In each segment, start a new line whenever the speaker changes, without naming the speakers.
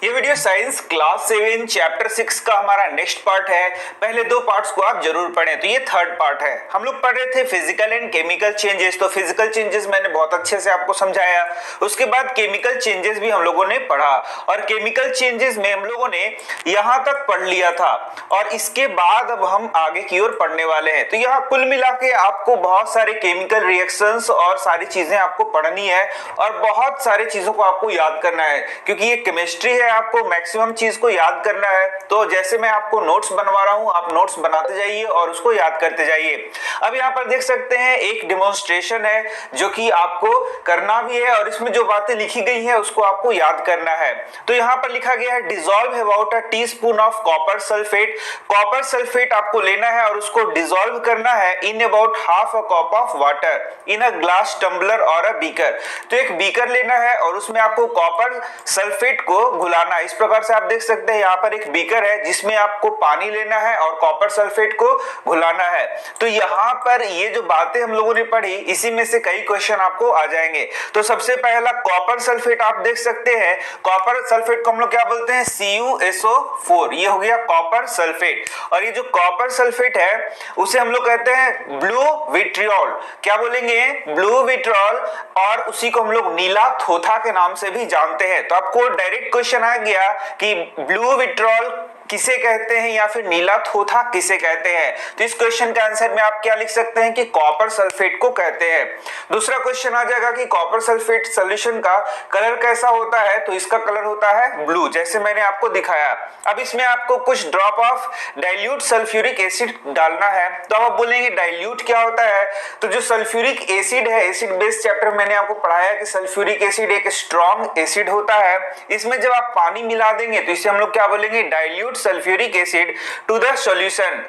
ये video science class 7 chapter 6 का हमारा नेक्स्ट पार्ट है। पहले दो पार्ट्स को आप जरूर पढ़ें। तो ये थर्ड पार्ट है। हम लोग पढ़ रहे थे फिजिकल एंड केमिकल चेंजेस। तो फिजिकल चेंजेस मैंने बहुत अच्छे से आपको समझाया। उसके बाद केमिकल चेंजेस भी हम लोगों ने पढ़ा और केमिकल चेंजेस में हम लोगों ने यहां तक पढ़ लिया था और इसके बाद अब हम आगे की ओर पढ़ने वाले हैं। तो यहाँ कुल मिला के आपको बहुत सारे केमिकल रिएक्शंस और सारी चीजें आपको पढ़नी है और बहुत सारी चीजों को आपको याद करना है, क्योंकि ये केमिस्ट्री है। आपको मैक्सिमम चीज को याद करना है। तो जैसे मैं आपको नोट्स बनवा रहा हूं, आप नोट्स बनाते जाइए और उसको याद करते जाइए। अब यहाँ पर देख सकते हैं एक डेमोन्स्ट्रेशन है जो कि आपको करना भी है और इसमें जो बातें लिखी गई है उसको आपको याद करना है। तो यहाँ पर लिखा गया है dissolve about a teaspoon of copper sulphate. Copper sulphate आपको लेना है और उसको डिसॉल्व करना है in about half a cup of water in a glass tumbler और अ बीकर। तो एक बीकर लेना है और उसमें आपको कॉपर सल्फेट को घुलाना है। इस प्रकार से आप देख सकते हैं यहाँ पर एक बीकर है जिसमें आपको पानी लेना है और कॉपर सल्फेट को घुलाना है। तो यहाँ पर ये जो बातें हम लोगों ने पढ़ी इसी में से कई क्वेश्चन आपको आ जाएंगे। तो सबसे पहला कॉपर सल्फेट आप देख सकते हैं। कॉपर सल्फेट को हम लोग क्या बोलते हैं? CuSO4। ये हो गया कॉपर सल्फेट। और ये जो कॉपर सल्फेट है उसे हम लोग कहते हैं ब्लू विट्रियोल। क्या बोलेंगे? Blue vitriol. और उसी को हम लोग नीला थोथा के नाम से भी जानते हैं। तो आपको डायरेक्ट क्वेश्चन आ गया कि ब्लू विट्रियोल किसे कहते हैं या फिर नीला थोथा किसे कहते हैं। तो इस क्वेश्चन के आंसर में आप क्या लिख सकते हैं कि कॉपर सल्फेट को कहते हैं। दूसरा क्वेश्चन आ जाएगा कि कॉपर सल्फेट सॉल्यूशन का कलर कैसा होता है। तो इसका कलर होता है ब्लू, जैसे मैंने आपको दिखाया। अब इसमें आपको कुछ drop of dilute sulphuric acid डालना है। तो आप बोलेंगे डाइल्यूट क्या होता है? तो जो सल्फ्यूरिक एसिड है, एसिड बेस चैप्टर मैंने आपको पढ़ाया कि सल्फ्यूरिक एसिड एक स्ट्रॉन्ग एसिड होता है। इसमें जब आप पानी मिला देंगे तो इसे हम लोग क्या बोलेंगे? Dilute sulfuric acid to the solution.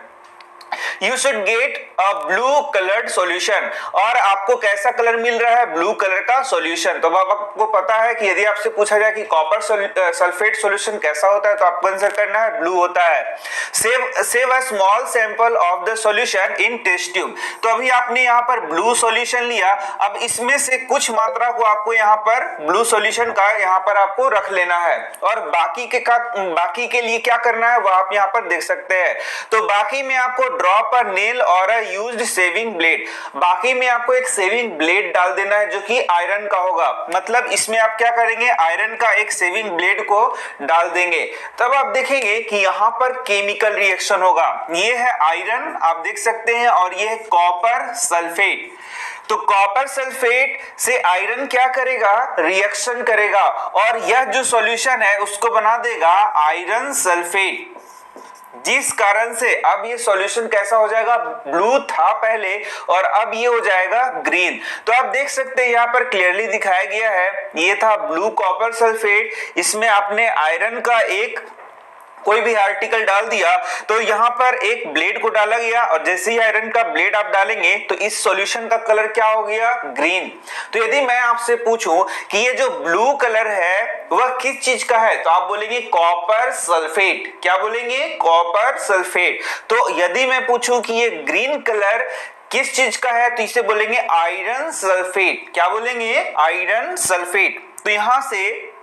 You should get a blue colored solution। और आपको कैसा कलर मिल रहा है? ब्लू कलर का सॉल्यूशन। तो अब आपको पता है कि यदि आपसे पूछा जाए कि कॉपर सल्फेट सॉल्यूशन कैसा होता है तो आपको आंसर करना है ब्लू होता है। Save a small sample of the solution in test tube. तो अभी आपने यहाँ पर ब्लू सॉल्यूशन लिया। अब इसमें से कुछ मात्रा को आपको यहाँ पर ब्लू सॉल्यूशन का यहाँ पर आपको रख लेना है और बाकी के लिए क्या करना है वो आप यहाँ पर देख सकते हैं। तो बाकी में आपको ड्रॉप अ नेल और अ यूज्ड सेविंग ब्लेड। बाकी में आपको एक सेविंग ब्लेड डाल देना है जो कि आयरन का होगा। मतलब इसमें आप क्या करेंगे? आयरन का एक सेविंग ब्लेड को डाल देंगे। तब आप देखेंगे कि यहाँ पर केमिकल रिएक्शन होगा। ये है आयरन, आप देख सकते हैं, और ये है कॉपर सल्फेट। तो कॉपर सल्फेट से आयरन क्या करेगा? रिएक्शन करेगा और यह जो सॉल्यूशन है उसको बना देगा आयरन सल्फेट, जिस कारण से अब ये सॉल्यूशन कैसा हो जाएगा? ब्लू था पहले और अब ये हो जाएगा ग्रीन। तो आप देख सकते हैं यहाँ पर क्लियरली दिखाया गया है। ये था ब्लू कॉपर सल्फेट, इसमें आपने आयरन का एक कोई भी आर्टिकल डाल दिया तो यहाँ पर एक ब्लेड को डाला गया और जैसे ही आयरन का ब्लेड आप डालेंगे तो इस सॉल्यूशन का कलर क्या हो गया? ग्रीन। तो यदि मैं आपसे पूछूं कि ये जो ब्लू कलर है वह किस चीज का है तो आप बोलेंगे कॉपर सल्फेट। क्या बोलेंगे? Copper sulphate. तो यदि मैं पूछूं कि ये ग्रीन कलर किस चीज का है तो इसे बोलेंगे आयरन सल्फेट। क्या बोलेंगे? Iron sulphate. तो यहां से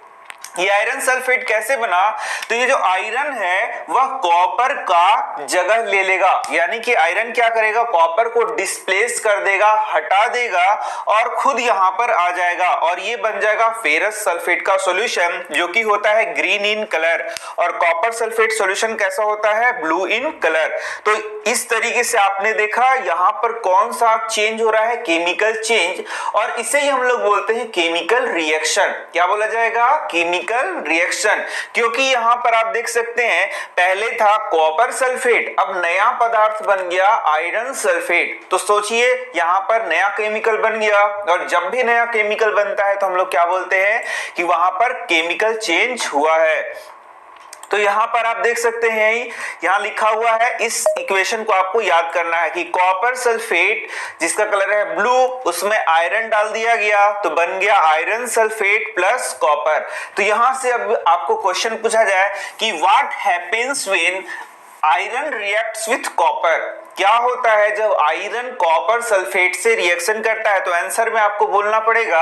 ये आयरन सल्फेट कैसे बना? तो ये जो आयरन है वह कॉपर का जगह ले लेगा, यानी कि आयरन क्या करेगा? कॉपर को डिस्प्लेस कर देगा, हटा देगा और खुद यहां पर आ जाएगा और ये बन जाएगा फेरस सल्फेट का सॉल्यूशन जो कि होता है ग्रीन इन कलर। और कॉपर सल्फेट सॉल्यूशन कैसा होता है? Blue in colour. तो इस तरीके से आपने देखा यहां पर कौन सा चेंज हो रहा है? Chemical change. और इसे ही हम लोग बोलते हैं केमिकल रिएक्शन। क्या बोला जाएगा? Chemical reaction. क्योंकि यहां पर आप देख सकते हैं पहले था कॉपर सल्फेट, अब नया पदार्थ बन गया आयरन सल्फेट। तो सोचिए यहां पर नया केमिकल बन गया और जब भी नया केमिकल बनता है तो हम लोग क्या बोलते हैं कि वहां पर केमिकल चेंज हुआ है। तो यहां पर आप देख सकते हैं यहां लिखा हुआ है, इस इक्वेशन को आपको याद करना है कि कॉपर सल्फेट जिसका कलर है ब्लू, उसमें आयरन डाल दिया गया तो बन गया आयरन सल्फेट प्लस कॉपर। तो यहां से अब आपको क्वेश्चन पूछा जाए कि what happens when iron reacts with copper. क्या होता है जब आयरन कॉपर सल्फेट से रिएक्शन करता है? तो आंसर में आपको बोलना पड़ेगा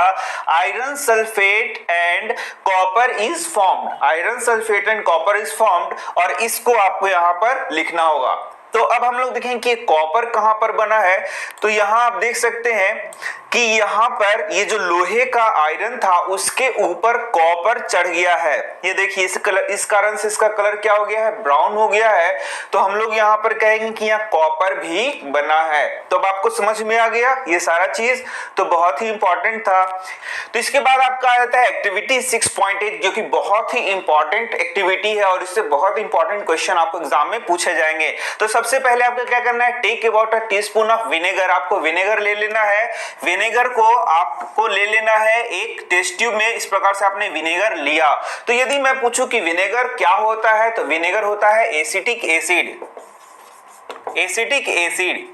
iron sulphate and copper is formed, iron sulphate and copper is formed, और इसको आपको यहां पर लिखना होगा। तो अब हम लोग देखेंगे कि कॉपर कहां पर बना है। तो यहां आप देख सकते हैं कि यहां पर ये जो लोहे का आयरन था उसके ऊपर कॉपर चढ़ गया है। ये देखिए इस कलर, इस कारण से इसका कलर क्या हो गया है, ब्राउन हो गया है। तो हम लोग यहां पर कहेंगे कि यहाँ कॉपर भी बना है। तो अब आपको समझ में आ गया ये सारा चीज, तो बहुत ही इंपॉर्टेंट था। तो इसके बाद आपका आ जाता है एक्टिविटी 6.8, जो कि बहुत ही इंपॉर्टेंट एक्टिविटी है और इससे बहुत इंपॉर्टेंट क्वेश्चन आपको एग्जाम में पूछे जाएंगे। तो सबसे पहले आपको क्या करना है, take about a teaspoon of vinegar, आपको विनेगर ले लेना है। विनेगर को आपको ले लेना है एक टेस्ट ट्यूब में, इस प्रकार से आपने विनेगर लिया। तो यदि मैं पूछूं कि विनेगर क्या होता है, तो विनेगर होता है acetic acid, acetic acid.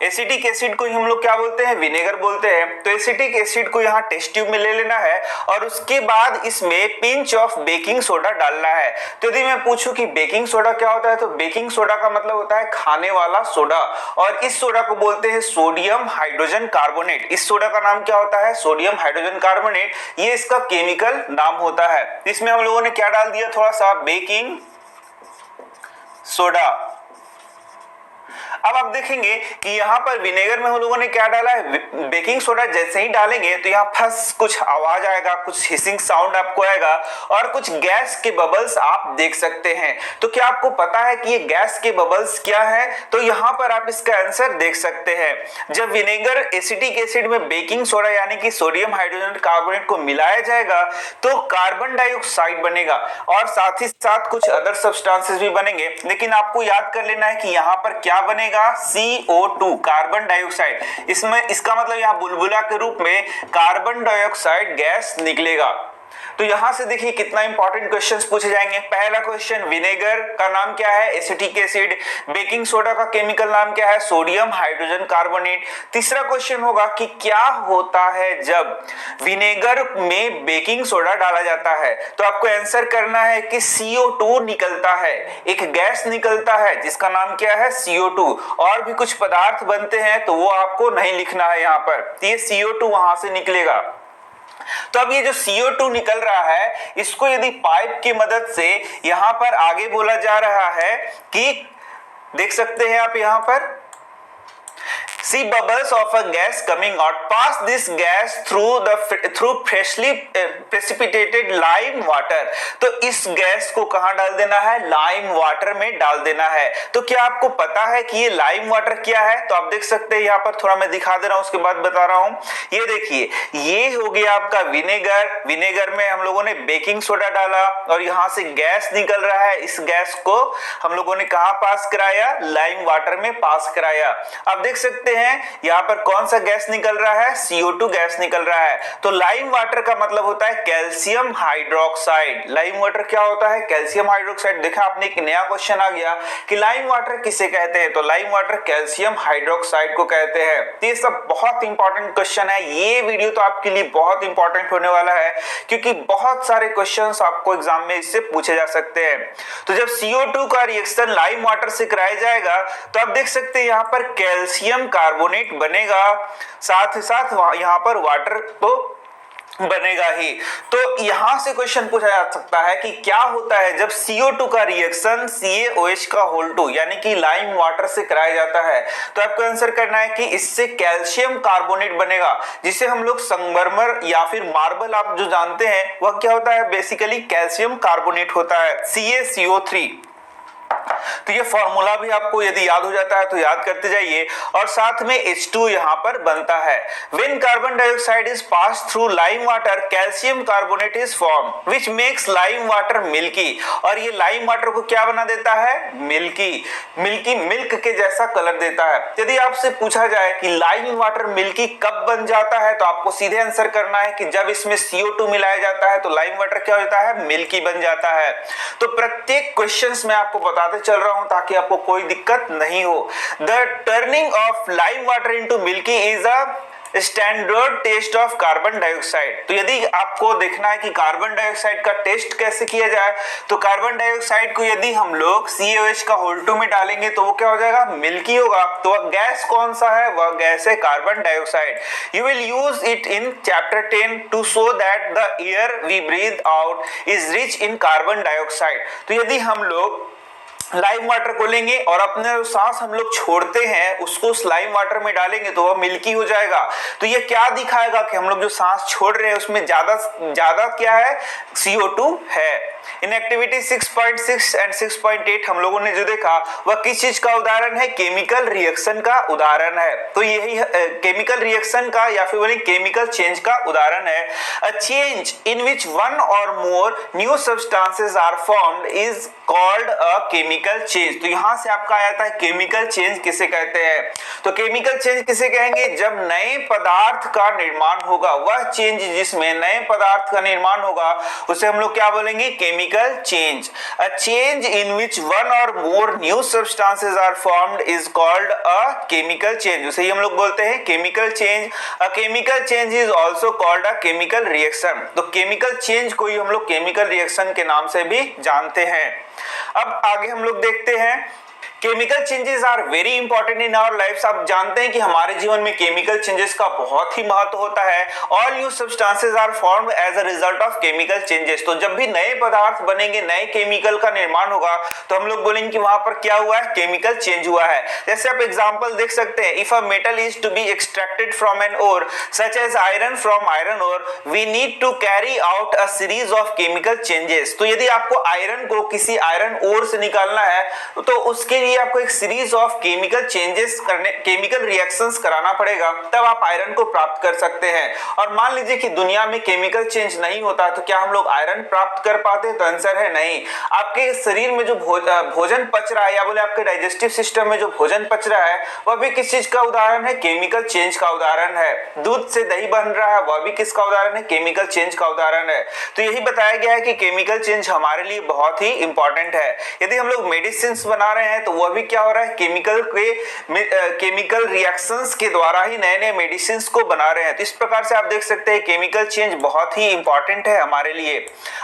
Acetic acid को हम लोग क्या बोलते हैं, विनेगर बोलते हैं। तो एसिटिक एसिड को यहाँ टेस्ट ट्यूब में ले लेना है और उसके बाद इसमें पिंच ऑफ बेकिंग सोडा डालना है। तो यदि मैं पूछूं कि बेकिंग सोडा क्या होता है, तो बेकिंग सोडा का मतलब होता है खाने वाला सोडा, और इस सोडा को बोलते हैं सोडियम हाइड्रोजन कार्बोनेट। इस सोडा का नाम क्या होता है, सोडियम हाइड्रोजन कार्बोनेट, ये इसका केमिकल नाम होता है। इसमें हम लोगों ने क्या डाल दिया, थोड़ा सा बेकिंग सोडा। अब आप देखेंगे कि यहाँ पर विनेगर में हम लोगों ने क्या डाला है, बेकिंग सोडा। जैसे ही डालेंगे तो यहाँ फस कुछ आवाज आएगा, कुछ हिसिंग साउंड आपको आएगा और कुछ गैस के बबल्स आप देख सकते हैं। तो क्या आपको पता है कि ये गैस के बबल्स क्या है? तो यहाँ पर आप इसका आंसर देख सकते हैं। जब विनेगर एसिटिक एसिड में बेकिंग सोडा यानी कि सोडियम हाइड्रोजन कार्बोनेट को मिलाया जाएगा तो कार्बन डाइऑक्साइड बनेगा और साथ ही साथ कुछ अदर सब्सटेंसेस भी बनेंगे। लेकिन आपको याद कर लेना है कि यहाँ पर क्या बनेगा, CO2, कार्बन डाइऑक्साइड। इसमें इसका मतलब यहाँ बुलबुला के रूप में कार्बन डाइऑक्साइड गैस निकलेगा। तो यहां से देखिए कितना इंपॉर्टेंट क्वेश्चंस पूछे जाएंगे। पहला क्वेश्चन, विनेगर का नाम क्या है, एसिटिक एसिड। बेकिंग सोडा का केमिकल नाम क्या है, सोडियम हाइड्रोजन कार्बोनेट। तीसरा क्वेश्चन होगा कि क्या होता है जब विनेगर में बेकिंग सोडा डाला जाता है। तो आपको आंसर करना है कि CO2 निकलता है, एक गैस निकलता है जिसका नाम क्या है, CO2। और भी कुछ पदार्थ बनते हैं तो वो आपको नहीं लिखना है यहाँ पर, ये CO2 वहां से निकलेगा। तो अब ये जो CO2 निकल रहा है इसको यदि पाइप की मदद से यहां पर आगे बोला जा रहा है कि देख सकते हैं आप यहां पर, See bubbles of a gas coming out. Pass this gas through freshly precipitated lime water. तो इस गैस को कहां डाल देना है, लाइम वाटर में डाल देना है। तो क्या आपको पता है कि ये लाइम वाटर क्या है? तो आप देख सकते हैं यहाँ पर, थोड़ा मैं दिखा दे रहा हूं उसके बाद बता रहा हूं। ये देखिए, ये हो गया आपका विनेगर। विनेगर में हम लोगों ने बेकिंग सोडा डाला और यहां से गैस निकल रहा है। इस गैस को हम लोगों ने कहां पास कराया, लाइम वाटर में पास कराया। आप देख सकते हैं यहां पर कौन सा गैस निकल रहा है, CO2 गैस निकल रहा है। तो लाइम वाटर का मतलब होता है कैल्शियम हाइड्रोक्साइड। लाइम वाटर क्या होता है, कैल्शियम हाइड्रोक्साइड। देखा आपने, एक नया क्वेश्चन आ गया कि लाइम वाटर किसे कहते हैं, तो लाइम वाटर कैल्शियम हाइड्रोक्साइड को कहते हैं। तो ये सब बहुत इंपॉर्टेंट क्वेश्चन है। ये वीडियो तो आपके लिए बहुत इंपॉर्टेंट होने वाला है क्योंकि बहुत सारे क्वेश्चंस आपको एग्जाम में इससे पूछे जा सकते हैं। तो जब CO2 का रिएक्शन लाइम वाटर से कराया जाएगा तो आप देख सकते हैं यहाँ पर कैल्शियम कार्बोनेट बनेगा, साथ ही साथ यहां पर वाटर तो बनेगा ही। तो यहां से क्वेश्चन पूछा जा सकता है कि क्या होता है जब CO2 का रिएक्शन CaOH का होल 2 यानी कि लाइम वाटर से कराया जाता है। तो आपको आंसर करना है कि इससे कैल्शियम कार्बोनेट बनेगा, जिसे हम लोग संगमरमर या फिर मार्बल आप जो जानते हैं वह क्या होता है, बेसिकली कैल्शियम कार्बोनेट होता है, CaCO3। तो ये फॉर्मूला भी आपको यदि याद हो जाता है तो याद करते जाइए। और साथ में H2 यहां पर बनता है। When carbon dioxide is passed through lime water, calcium carbonate is formed, which makes lime water milky। और ये लाइम वाटर को क्या बना देता है, मिल्की। मिल्की मिल्क के जैसा कलर देता है। यदि आपसे पूछा जाए कि लाइम वाटर मिल्की कब बन जाता है तो आपको सीधे आंसर करना है कि जब इसमें CO2 मिलाया जाता है तो लाइम वाटर क्या हो जाता है, मिल्की बन जाता है। तो प्रत्येक क्वेश्चंस में आपको बताते चल रहा हूं ताकि आपको कोई दिक्कत नहीं हो। The turning of lime water into milky is a standard test of carbon dioxide. तो यदि आपको देखना है कि कार्बन डाइऑक्साइड का टेस्ट कैसे किया जाए, तो कार्बन डाइऑक्साइड को यदि हम लोग CaOH का होल2 में डालेंगे तो वो क्या हो जाएगा, मिल्की होगा। तो वह गैस कौन सा है, वह गैस है carbon dioxide. You will use it in chapter 10 to show that the air we breathe out is rich in carbon dioxide. तो यदि हम लोग लाइम वाटर को लेंगे और अपने सांस हम लोग छोड़ते हैं उसको स्लाइम वाटर में डालेंगे तो वह मिल्की हो जाएगा। तो ये क्या दिखाएगा कि हम लोग जो सांस छोड़ रहे हैं उसमें ज्यादा क्या है, CO2 है। इन एक्टिविटी 6.6 एंड 6.8 हम लोगों ने जो देखा वह किस चीज का उदाहरण है, केमिकल रिएक्शन का उदाहरण है। तो यही केमिकल रिएक्शन का या फिर बोले केमिकल चेंज का उदाहरण है। अ change in which one or more new substances are formed is called a chemical change. तो यहां से आपका आया था केमिकल चेंज किसे कहते हैं। तो केमिकल चेंज किसे कहेंगे, जब नए पदार्थ का निर्माण होगा, वह चेंज जिसमें नए पदार्थ का निर्माण होगा उसे हम लोग क्या बोलेंगे, chemical change. A change in which one or more new substances are formed is called a chemical change, उसे ही हम लोग बोलते हैं chemical change. A chemical change is also called a chemical reaction. तो केमिकल चेंज को ही हम लोग केमिकल रिएक्शन के नाम से भी जानते हैं। अब आगे हम लोग देखते हैं, chemical changes are very important in our life. आप जानते हैं कि हमारे जीवन में केमिकल चेंजेस का बहुत ही महत्व होता है। All new substances are formed as a result of chemical changes. तो जब भी नए पदार्थ बनेंगे, नए केमिकल का निर्माण होगा तो हम लोग बोलेंगे कि वहां पर क्या हुआ है, केमिकल चेंज हुआ है। जैसे आप एग्जांपल देख सकते हैं, if a metal is to be extracted from an ore such as iron from iron ore, we need to carry out a series of chemical changes. तो यदि आपको आयरन को किसी आयरन ओर से निकालना है तो उसके आपको एक सीरीज ऑफ केमिकल चेंजेस करने, केमिकल रिएक्शंस कराना पड़ेगा, तब आप आयरन को प्राप्त कर सकते हैं। और मान लीजिए कि दुनिया में केमिकल चेंज नहीं होता तो क्या हम लोग आयरन प्राप्त कर पाते, तो आंसर है नहीं। आपके शरीर में जो भोजन पच रहा है या बोले आपके डाइजेस्टिव सिस्टम में जो भोजन पच रहा है वह भी किस चीज का उदाहरण है, केमिकल चेंज का उदाहरण है। दूध से दही बन रहा है वह भी किसका उदाहरण है, केमिकल चेंज का उदाहरण है। तो यही बताया गया है कि केमिकल चेंज हमारे लिए बहुत ही इंपॉर्टेंट है। यदि हम लोग मेडिसिन बना रहे हैं तो वह भी क्या हो रहा है, केमिकल रिएक्शंस के द्वारा ही नए नए मेडिसिन को बना रहे हैं। तो इस प्रकार से आप देख सकते हैं केमिकल चेंज बहुत ही इंपॉर्टेंट है हमारे लिए।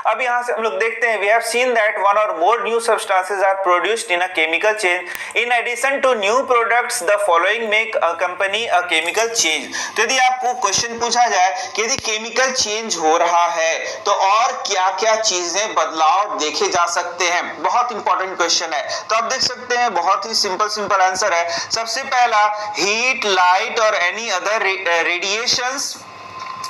अब यहां से हम लोग देखते हैं, we have seen that one or more new substances are produced in a chemical change. In addition to new products the following make a company a chemical change. तो यदि आपको क्वेश्चन पूछा जाए कि यदि केमिकल चेंज हो रहा है तो और क्या क्या चीजें बदलाव देखे जा सकते हैं, बहुत इंपॉर्टेंट क्वेश्चन है। तो आप देख सकते हैं बहुत ही सिंपल आंसर है। सबसे पहला, हीट, लाइट और any other radiations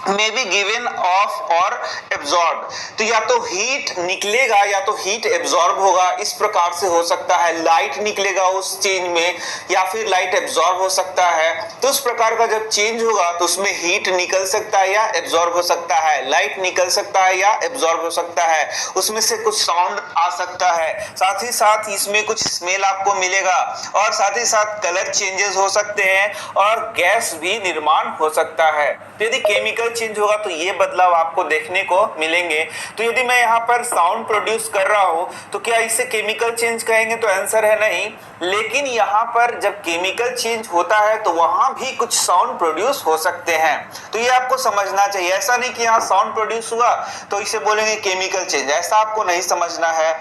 may be given off और absorbed। तो या तो हीट निकलेगा या तो हीट एब्जॉर्ब होगा, इस प्रकार से हो सकता है। लाइट निकलेगा उस चेंज में या फिर लाइट एब्जॉर्ब हो सकता है। तो उस प्रकार का जब चेंज होगा तो उसमें हीट निकल सकता है या एब्जॉर्ब हो सकता है, लाइट निकल सकता है या एब्जॉर्ब हो सकता है, उसमें से कुछ साउंड आ सकता है, साथ ही साथ इसमें कुछ स्मेल आपको मिलेगा और साथ ही साथ कलर चेंजेस हो सकते हैं और गैस भी निर्माण हो सकता है। तो यदि केमिकल चेंज होगा तो ये बदलाव आपको देखने को मिलेंगे। तो यदि मैं यहाँ पर साउंड प्रोड्यूस कर रहा हूँ तो क्या इसे केमिकल चेंज कहेंगे, तो आंसर है नहीं। लेकिन यहाँ पर जब केमिकल चेंज होता है तो वहां भी कुछ साउंड प्रोड्यूस हो सकते हैं। तो ये आपको समझना चाहिए। ऐसा नहीं कि यहाँ साउंड प्रोड्यूस हुआ तो इसे बोलेंगे केमिकल चेंज, ऐसा आपको नहीं समझना है।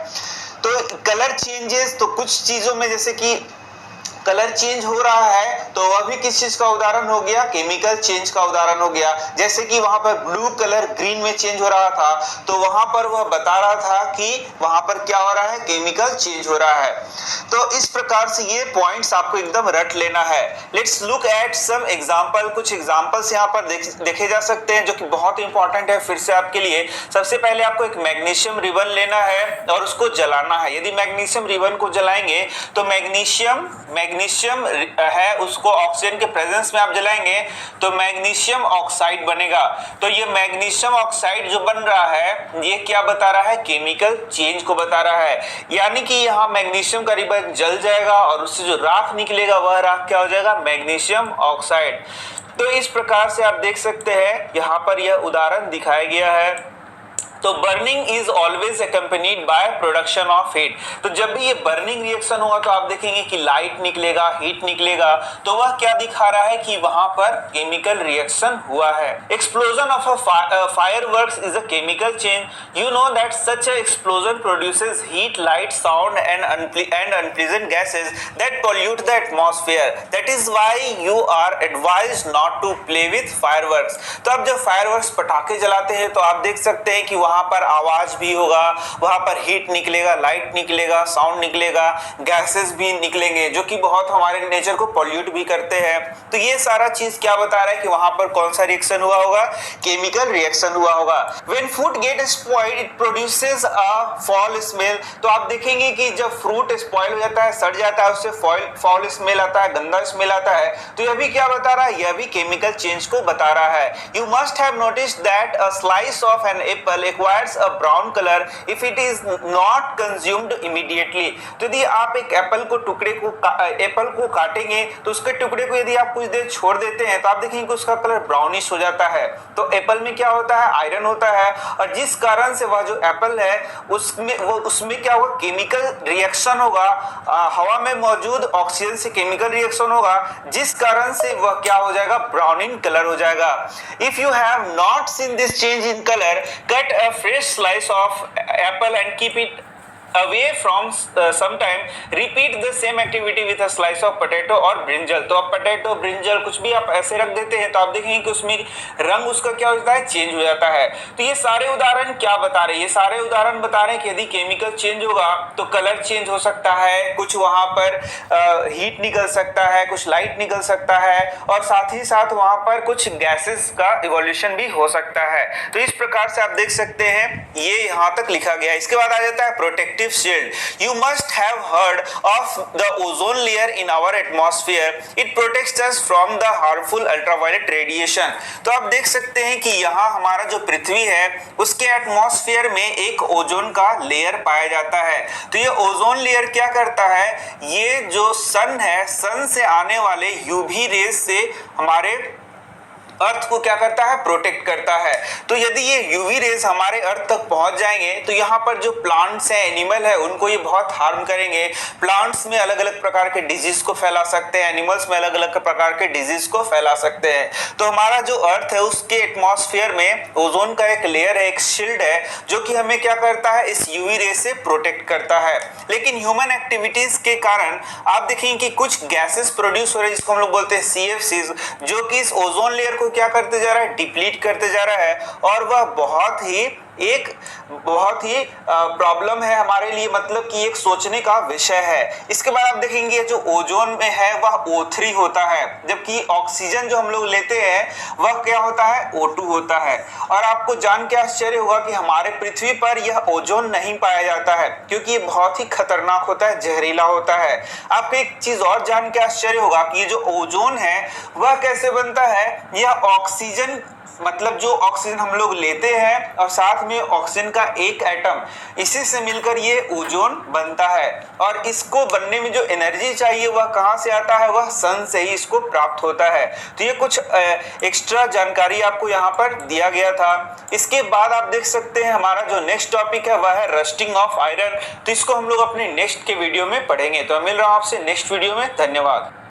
तो कलर चेंजेस, तो कुछ चीजों में जैसे कि कलर चेंज हो रहा है तो वह भी किस चीज का उदाहरण हो गया, केमिकल चेंज का उदाहरण हो गया। जैसे कि वहां पर ब्लू कलर ग्रीन में चेंज हो रहा था तो वहां पर वह बता रहा था कि वहां पर क्या हो रहा है, केमिकल चेंज हो रहा है। तो इस प्रकार से ये पॉइंट्स आपको एकदम रट लेना है। Let's look at some example. कुछ एग्जांपल्स यहाँ पर देखे जा सकते हैं जो कि बहुत इंपॉर्टेंट है फिर से आपके लिए। सबसे पहले आपको एक मैग्नीशियम रिबन लेना है और उसको जलाना है। यदि मैग्नीशियम रिबन को जलाएंगे तो मैग्नीशियम है उसको ऑक्सीजन के प्रेजेंस में आप जलाएंगे तो मैग्नीशियम ऑक्साइड बनेगा। तो ये मैग्नीशियम ऑक्साइड जो बन रहा है ये क्या बता रहा है, केमिकल चेंज को बता रहा है। यानी कि यहाँ मैग्नीशियम का रिबन जल जाएगा और उससे जो राख निकलेगा वह राख क्या हो जाएगा, मैग्नीशियम ऑक्साइड। तो इस प्रकार से आप देख सकते हैं यहाँ पर यह उदाहरण दिखाया गया है। तो burning is always accompanied by production of heat. तो जब भी ये बर्निंग रिएक्शन होगा तो आप देखेंगे कि लाइट निकलेगा, हीट निकलेगा, तो वह क्या दिखा रहा है कि वहां पर केमिकल रिएक्शन हुआ है। Explosion of a fireworks is a chemical change. You know that such a explosion produces heat, light, sound and unpleasant gases that pollute the atmosphere. That is why you are advised not to play with fireworks। तो अब जब fireworks पटाखे जलाते हैं तो आप देख सकते हैं कि वहां पर आवाज भी होगा, वहां पर हीट निकलेगा, लाइट निकलेगा, साउंड निकलेगा, गैसेस भी निकलेंगे जो कि बहुत हमारे नेचर को पॉल्यूट भी करते हैं। तो ये सारा चीज क्या बता रहा है कि वहां पर कौन सा रिएक्शन हुआ होगा, केमिकल रिएक्शन हुआ होगा। When food get spoiled it produces a foul smell। तो आप देखेंगे कि जब फ्रूट स्पॉइल हो जाता है, सड़ जाता है, उससे फाउल स्मेल आता है, गंदा स्मेल आता है। तो यह भी क्या बता रहा है, यह भी केमिकल चेंज को बता रहा है। You must have noticed that a slice of an apple acquires a brown colour if it is not consumed immediately. तो यदि आप एक एप्पल को काटेंगे तो उसके टुकड़े को यदि आप कुछ देर छोड़ देते हैं तो आप देखेंगे कि उसका कलर ब्राउनिश हो जाता है। तो एप्पल में क्या होता है, आयरन होता है, और जिस कारण से वह जो एप्पल है उसमें क्या होगा, केमिकल रिएक्शन होगा, हवा में मौजूद ऑक्सीजन से केमिकल रिएक्शन होगा, जिस कारण से वह क्या हो जाएगा, ब्राउन इन कलर हो जाएगा। If you have not seen this change in colour, cut a fresh slice of Apple and keep it away from some time, repeat the same activity with a slice of potato or brinjal। तो अब potato, brinjal कुछ भी आप ऐसे रख देते हैं तो आप देखेंगे कि उसमें रंग उसका क्या हो जाता है, चेंज हो जाता है। तो ये सारे उदाहरण क्या बता रहे हैं, ये सारे उदाहरण बता रहे हैं कि यदि केमिकल चेंज होगा तो कलर चेंज हो सकता है, कुछ वहां पर हीट निकल सकता है, कुछ लाइट निकल सकता है, और साथ ही साथ वहां पर कुछ गैसेस का इवोल्यूशन भी हो सकता है। तो इस प्रकार से आप देख सकते हैं, ये यहां तक लिखा गया। इसके बाद आ जाता है protective shield। You must have heard of the ozone layer in our atmosphere। It protects us from the harmful ultraviolet radiation। तो आप देख सकते हैं कि यहाँ हमारा जो पृथ्वी है उसके एटमॉस्फेयर में एक ओजोन का लेयर पाया जाता है। तो ये ओजोन लेयर क्या करता है, ये जो सन है, सन से आने वाले यूवी रेज से हमारे अर्थ को क्या करता है, प्रोटेक्ट करता है। तो यदि ये यूवी रेज हमारे अर्थ तक पहुंच जाएंगे तो यहाँ पर जो प्लांट्स हैं, एनिमल है, उनको ये बहुत हार्म करेंगे। प्लांट्स में अलग अलग प्रकार के डिजीज को फैला सकते हैं, एनिमल्स में अलग अलग प्रकार के डिजीज को फैला सकते हैं। तो हमारा जो अर्थ है उसके एटमॉस्फेयर में ओजोन का एक लेयर है, एक शील्ड है, जो कि हमें क्या करता है, इस यूवी रेज से प्रोटेक्ट करता है। लेकिन ह्यूमन एक्टिविटीज के कारण आप देखेंगे कि कुछ गैसेस प्रोड्यूस हो रहे हैं जिसको हम लोग बोलते हैं CFCs, जो कि इस ओजोन लेयर को क्या करते जा रहा है, डिप्लीट करते जा रहा है, और वह बहुत ही प्रॉब्लम है हमारे लिए, मतलब कि एक सोचने का विषय है। इसके बाद आप देखेंगे जो ओजोन में है वह O3 होता है, जबकि ऑक्सीजन जो हम लोग लेते हैं वह क्या होता है, O2 होता है। और आपको जान के आश्चर्य होगा कि हमारे पृथ्वी पर यह ओजोन नहीं पाया जाता है क्योंकि ये बहुत ही खतरनाक होता है, जहरीला होता है। आपको एक चीज और जान के आश्चर्य होगा कि ये जो ओजोन है वह कैसे बनता है, यह ऑक्सीजन, मतलब जो ऑक्सीजन हम लोग लेते हैं और साथ में ऑक्सीजन का एक एटम, इसी से मिलकर ये ओजोन बनता है। और इसको बनने में जो एनर्जी चाहिए वह कहां से आता है, वह सन से ही इसको प्राप्त होता है। तो ये कुछ एक्स्ट्रा जानकारी आपको यहाँ पर दिया गया था। इसके बाद आप देख सकते हैं हमारा जो नेक्स्ट टॉपिक है वह है रस्टिंग ऑफ आयरन। तो इसको हम लोग अपने नेक्स्ट के वीडियो में पढ़ेंगे। तो मैं मिल रहा हूं आपसे नेक्स्ट वीडियो में। धन्यवाद।